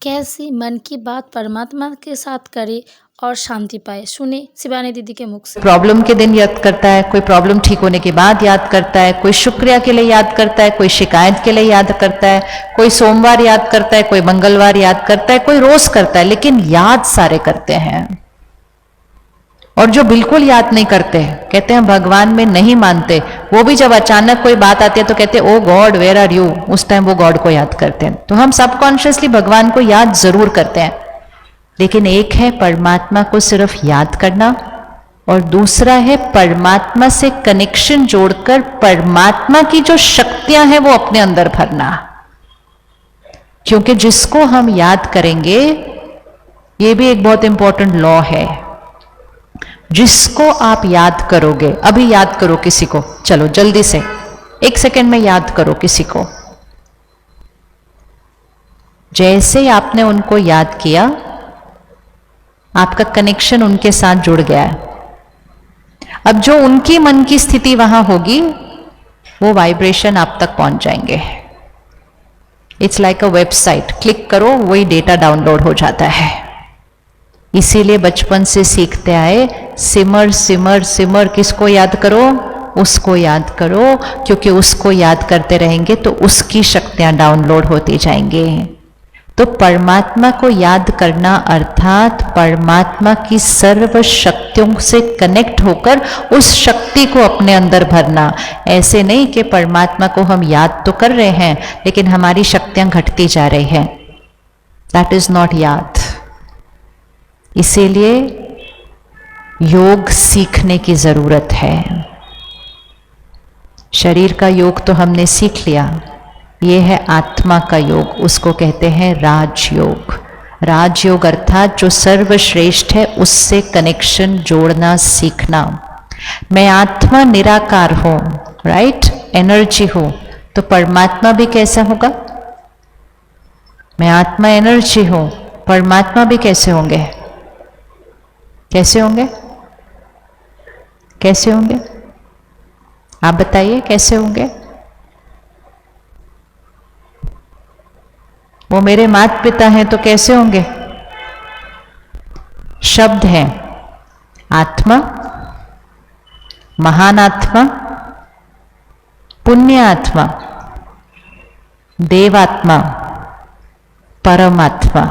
कैसे मन की बात परमात्मा के साथ करे और शांति पाए? सुने शिवानी दीदी के मुख से। प्रॉब्लम के दिन याद करता है, कोई प्रॉब्लम ठीक होने के बाद याद करता है, कोई शुक्रिया के लिए याद करता है, कोई शिकायत के लिए याद करता है, कोई सोमवार याद करता है, कोई मंगलवार याद करता है, कोई रोज करता है, लेकिन याद सारे करते हैं। और जो बिल्कुल याद नहीं करते, कहते हैं भगवान में नहीं मानते, वो भी जब अचानक कोई बात आती है तो कहते हैं ओ गॉड वेयर आर यू, उस टाइम वो गॉड को याद करते हैं। तो हम सबकॉन्शियसली भगवान को याद जरूर करते हैं, लेकिन एक है परमात्मा को सिर्फ याद करना और दूसरा है परमात्मा से कनेक्शन जोड़कर परमात्मा की जो शक्तियां हैं वो अपने अंदर भरना। क्योंकि जिसको हम याद करेंगे, ये भी एक बहुत इंपॉर्टेंट लॉ है, जिसको आप याद करोगे, अभी याद करो किसी को, चलो जल्दी से 1 सेकंड में याद करो किसी को, जैसे ही आपने उनको याद किया आपका कनेक्शन उनके साथ जुड़ गया है। अब जो उनकी मन की स्थिति वहां होगी वो वाइब्रेशन आप तक पहुंच जाएंगे। It's like a website, click करो वही डेटा डाउनलोड हो जाता है। इसीलिए बचपन से सीखते आए सिमर सिमर सिमर, किसको याद करो? उसको याद करो, क्योंकि उसको याद करते रहेंगे तो उसकी शक्तियां डाउनलोड होती जाएंगी। तो परमात्मा को याद करना अर्थात परमात्मा की सर्व शक्तियों से कनेक्ट होकर उस शक्ति को अपने अंदर भरना। ऐसे नहीं कि परमात्मा को हम याद तो कर रहे हैं लेकिन हमारी शक्तियां घटती जा रही हैं, दैट इज नॉट याद। इसीलिए योग सीखने की जरूरत है। शरीर का योग तो हमने सीख लिया, ये है आत्मा का योग, उसको कहते हैं राजयोग। राजयोग अर्थात जो सर्वश्रेष्ठ है उससे कनेक्शन जोड़ना सीखना। मैं आत्मा निराकार हूं, राइट, एनर्जी हूं, तो परमात्मा भी कैसा होगा? मैं आत्मा एनर्जी हूं, परमात्मा भी कैसे होंगे? कैसे होंगे? कैसे होंगे? आप बताइए कैसे होंगे? वो मेरे माता पिता हैं तो कैसे होंगे? शब्द हैं आत्मा, महान आत्मा, पुण्य आत्मा, देवात्मा, परमात्मा।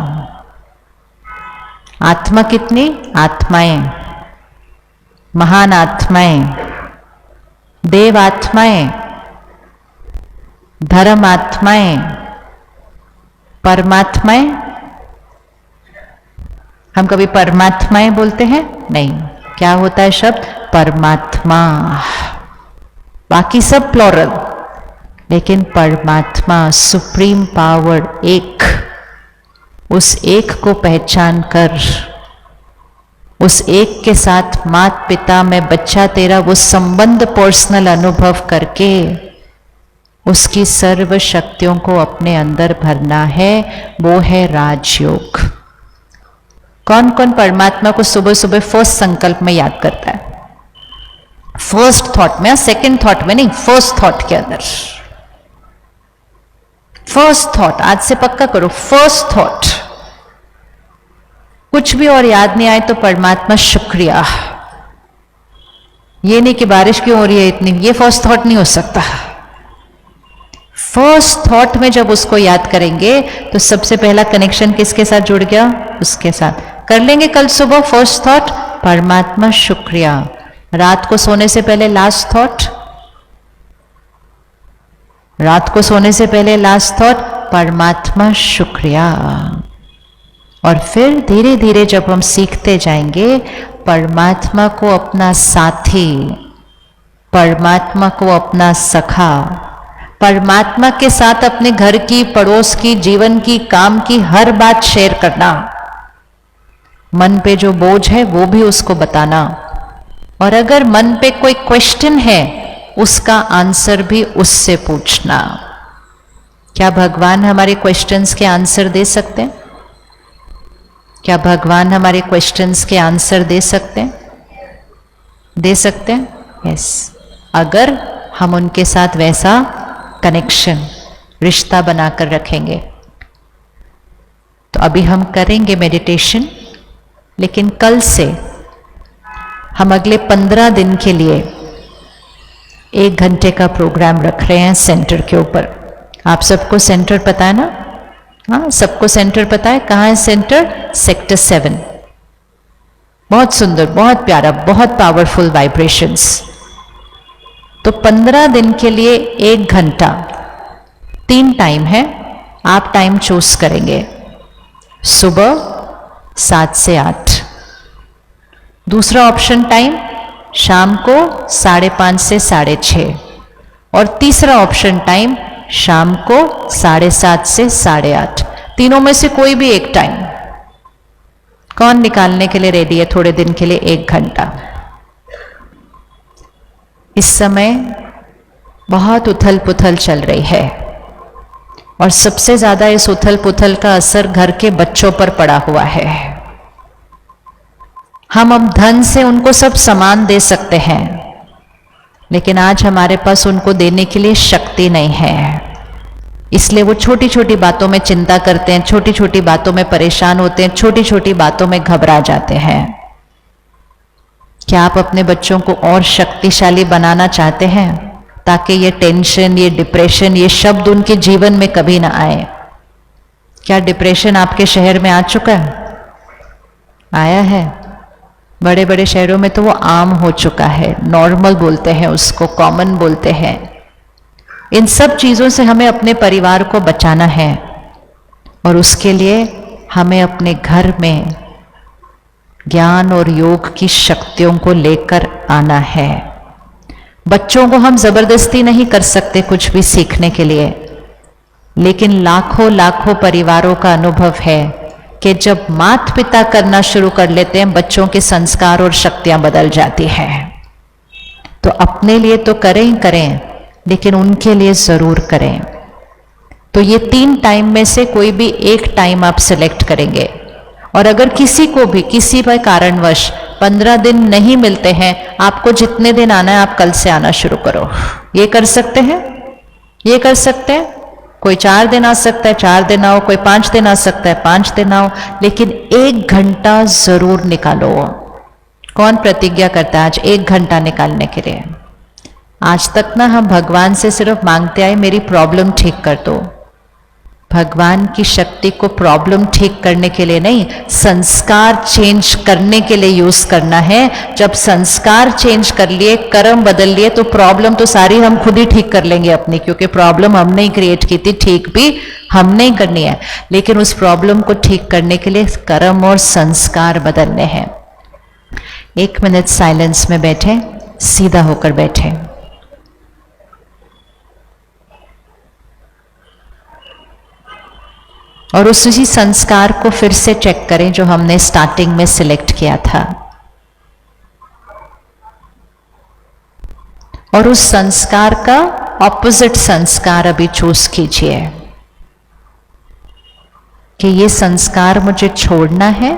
आत्मा कितनी? आत्माएं, महान आत्माएं, देवात्माएं, धर्मात्माएं, परमात्माएं। हम कभी परमात्माएं बोलते हैं? नहीं। क्या होता है शब्द? परमात्मा। बाकी सब प्लूरल, लेकिन परमात्मा, सुप्रीम पावर, एक, उस एक को पहचान कर, उस एक के साथ माता पिता में बच्चा तेरा, वो संबंध पर्सनल अनुभव करके उसकी सर्व शक्तियों को अपने अंदर भरना है, वो है राजयोग। कौन कौन परमात्मा को सुबह सुबह फर्स्ट संकल्प में याद करता है? फर्स्ट थॉट में, सेकंड थॉट में नहीं, फर्स्ट थॉट के अंदर। फर्स्ट थॉट, आज से पक्का करो, फर्स्ट थॉट। कुछ भी और याद नहीं आए तो परमात्मा शुक्रिया। ये नहीं कि बारिश क्यों हो रही है इतनी, ये फर्स्ट थॉट नहीं हो सकता। फर्स्ट थॉट में जब उसको याद करेंगे तो सबसे पहला कनेक्शन किसके साथ जुड़ गया? उसके साथ। कर लेंगे कल सुबह फर्स्ट थॉट, परमात्मा शुक्रिया। रात को सोने से पहले लास्ट थॉट, रात को सोने से पहले लास्ट थॉट, परमात्मा शुक्रिया। और फिर धीरे धीरे जब हम सीखते जाएंगे परमात्मा को अपना साथी, परमात्मा को अपना सखा, परमात्मा के साथ अपने घर की, पड़ोस की, जीवन की, काम की हर बात शेयर करना। मन पे जो बोझ है वो भी उसको बताना, और अगर मन पे कोई क्वेश्चन है उसका आंसर भी उससे पूछना। क्या भगवान हमारे क्वेश्चंस के आंसर दे सकते हैं? क्या भगवान हमारे क्वेश्चंस के आंसर दे सकते हैं? दे सकते हैं, यस, अगर हम उनके साथ वैसा कनेक्शन, रिश्ता बनाकर रखेंगे। तो अभी हम करेंगे मेडिटेशन, लेकिन कल से हम अगले 15 दिन के लिए 1 घंटे का प्रोग्राम रख रहे हैं सेंटर के ऊपर। आप सबको सेंटर पता है ना? हाँ, सबको सेंटर पता है। कहाँ है सेंटर? सेक्टर 7। बहुत सुंदर, बहुत प्यारा, बहुत पावरफुल वाइब्रेशंस। तो 15 दिन के लिए 1 घंटा, 3 टाइम है, आप टाइम चूज करेंगे। सुबह 7 से 8, दूसरा ऑप्शन टाइम शाम को 5:30 से 6:30, और तीसरा ऑप्शन टाइम शाम को 7:30 से 8:30। तीनों में से कोई भी एक टाइम। कौन निकालने के लिए रेडी है थोड़े दिन के लिए 1 घंटा? इस समय बहुत उथल पुथल चल रही है, और सबसे ज्यादा इस उथल पुथल का असर घर के बच्चों पर पड़ा हुआ है। हम अब धन से उनको सब सामान दे सकते हैं, लेकिन आज हमारे पास उनको देने के लिए शक्ति नहीं है। इसलिए वो छोटी छोटी बातों में चिंता करते हैं, छोटी छोटी बातों में परेशान होते हैं, छोटी छोटी बातों में घबरा जाते हैं। क्या आप अपने बच्चों को और शक्तिशाली बनाना चाहते हैं, ताकि ये टेंशन, ये डिप्रेशन, ये शब्द उनके जीवन में कभी ना आए? क्या डिप्रेशन आपके शहर में आ चुका है? आया है? बड़े बड़े शहरों में तो वो आम हो चुका है, नॉर्मल बोलते हैं उसको, कॉमन बोलते हैं। इन सब चीजों से हमें अपने परिवार को बचाना है, और उसके लिए हमें अपने घर में ज्ञान और योग की शक्तियों को लेकर आना है। बच्चों को हम जबरदस्ती नहीं कर सकते कुछ भी सीखने के लिए, लेकिन लाखों लाखों परिवारों का अनुभव है कि जब माता पिता करना शुरू कर लेते हैं, बच्चों के संस्कार और शक्तियां बदल जाती हैं। तो अपने लिए तो करें ही करें, लेकिन उनके लिए जरूर करें। तो ये 3 टाइम में से कोई भी एक टाइम आप सिलेक्ट करेंगे, और अगर किसी को भी किसी भी कारणवश 15 दिन नहीं मिलते हैं, आपको जितने दिन आना है आप कल से आना शुरू करो। ये कर सकते हैं? ये कर सकते हैं? कोई 4 दिन आ सकता है, 4 दिन आओ, कोई 5 दिन आ सकता है, 5 दिन आओ, लेकिन 1 घंटा जरूर निकालो। कौन प्रतिज्ञा करता है आज 1 घंटा निकालने के लिए? आज तक ना हम भगवान से सिर्फ मांगते आए, मेरी प्रॉब्लम ठीक कर दो। भगवान की शक्ति को प्रॉब्लम ठीक करने के लिए नहीं, संस्कार चेंज करने के लिए यूज करना है। जब संस्कार चेंज कर लिए, कर्म बदल लिए, तो प्रॉब्लम तो सारी हम खुद ही ठीक कर लेंगे अपनी, क्योंकि प्रॉब्लम हमने ही क्रिएट की थी, ठीक भी हमने ही करनी है। लेकिन उस प्रॉब्लम को ठीक करने के लिए कर्म और संस्कार बदलने हैं। 1 मिनट साइलेंस में बैठे, सीधा होकर बैठे। और उसी संस्कार को फिर से चेक करें जो हमने स्टार्टिंग में सिलेक्ट किया था, और उस संस्कार का ऑपोजिट संस्कार अभी चूज कीजिए कि ये संस्कार मुझे छोड़ना है,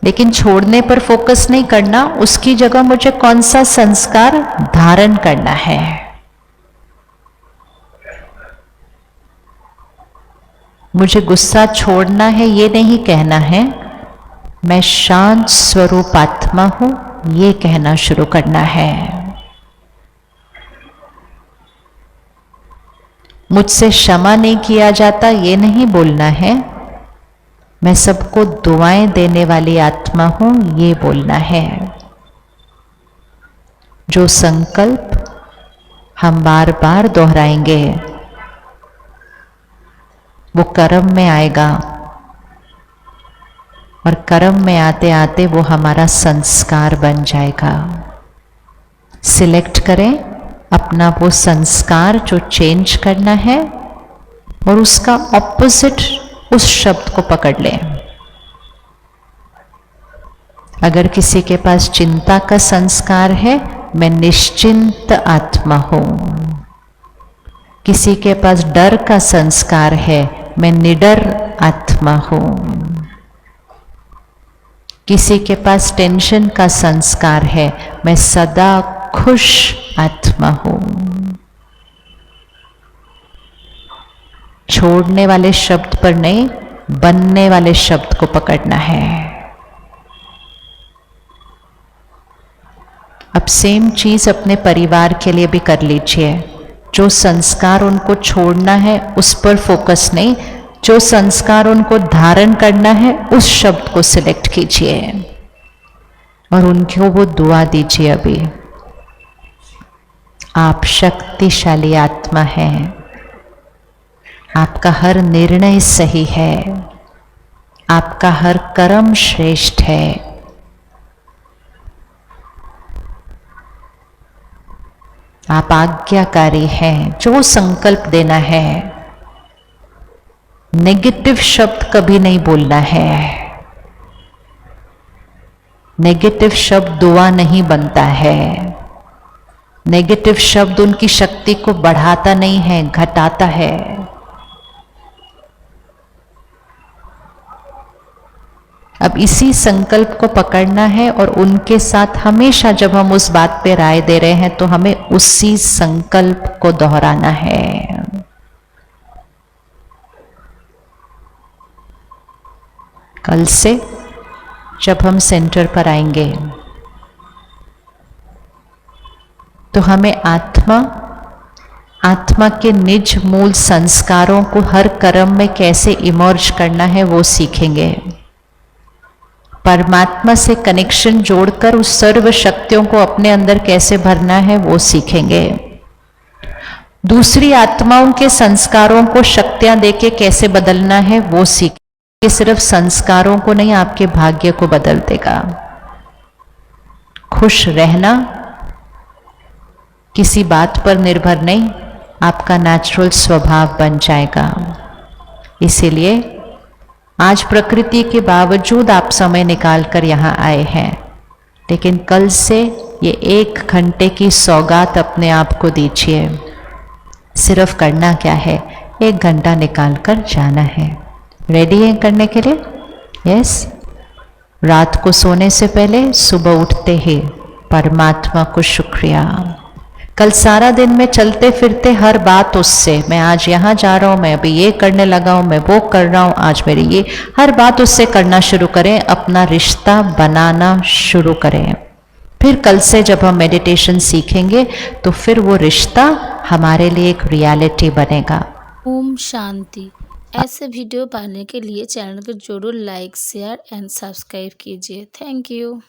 लेकिन छोड़ने पर फोकस नहीं करना, उसकी जगह मुझे कौन सा संस्कार धारण करना है। मुझे गुस्सा छोड़ना है, ये नहीं कहना है, मैं शांत स्वरूप आत्मा हूं, ये कहना शुरू करना है। मुझसे क्षमा नहीं किया जाता, ये नहीं बोलना है, मैं सबको दुआएं देने वाली आत्मा हूं, ये बोलना है। जो संकल्प हम बार बार दोहराएंगे वो कर्म में आएगा, और कर्म में आते आते वो हमारा संस्कार बन जाएगा। सिलेक्ट करें अपना वो संस्कार जो चेंज करना है, और उसका ऑपोजिट उस शब्द को पकड़ लें। अगर किसी के पास चिंता का संस्कार है, मैं निश्चिंत आत्मा हूं। किसी के पास डर का संस्कार है, मैं निडर आत्मा हूं। किसी के पास टेंशन का संस्कार है, मैं सदा खुश आत्मा हूं। छोड़ने वाले शब्द पर नहीं, बनने वाले शब्द को पकड़ना है। अब सेम चीज अपने परिवार के लिए भी कर लीजिए। जो संस्कार उनको छोड़ना है उस पर फोकस नहीं, जो संस्कार उनको धारण करना है उस शब्द को सिलेक्ट कीजिए और उनको वो दुआ दीजिए। अभी आप शक्तिशाली आत्मा हैं, आपका हर निर्णय सही है, आपका हर कर्म श्रेष्ठ है। आप आज्ञाकारी हैं। जो संकल्प देना है, नेगेटिव शब्द कभी नहीं बोलना है। नेगेटिव शब्द दुआ नहीं बनता है। नेगेटिव शब्द उनकी शक्ति को बढ़ाता नहीं है, घटाता है। अब इसी संकल्प को पकड़ना है और उनके साथ हमेशा जब हम उस बात पे राय दे रहे हैं तो हमें उसी संकल्प को दोहराना है। कल से जब हम सेंटर पर आएंगे तो हमें आत्मा के निज मूल संस्कारों को हर कर्म में कैसे इमर्ज करना है वो सीखेंगे। परमात्मा से कनेक्शन जोड़कर उस सर्व शक्तियों को अपने अंदर कैसे भरना है वो सीखेंगे। दूसरी आत्माओं के संस्कारों को शक्तियां देके कैसे बदलना है वो सीखेंगे। सिर्फ संस्कारों को नहीं, आपके भाग्य को बदल देगा। खुश रहना किसी बात पर निर्भर नहीं, आपका नेचुरल स्वभाव बन जाएगा। इसीलिए आज प्रकृति के बावजूद आप समय निकालकर यहाँ आए हैं, लेकिन कल से ये 1 घंटे की सौगात अपने आप को दीजिए। सिर्फ करना क्या है, 1 घंटा निकालकर जाना है। रेडी है करने के लिए? यस। रात को सोने से पहले सुबह उठते ही परमात्मा को शुक्रिया। कल सारा दिन में चलते फिरते हर बात उससे, मैं आज यहाँ जा रहा हूँ, मैं अभी ये करने लगा हूँ, मैं वो कर रहा हूँ, आज मेरी ये, हर बात उससे करना शुरू करें। अपना रिश्ता बनाना शुरू करें। फिर कल से जब हम मेडिटेशन सीखेंगे तो फिर वो रिश्ता हमारे लिए एक रियलिटी बनेगा। ओम शांति। ऐसे वीडियो पाने के लिए चैनल को जरूर लाइक, शेयर एंड सब्सक्राइब कीजिए। Thank you.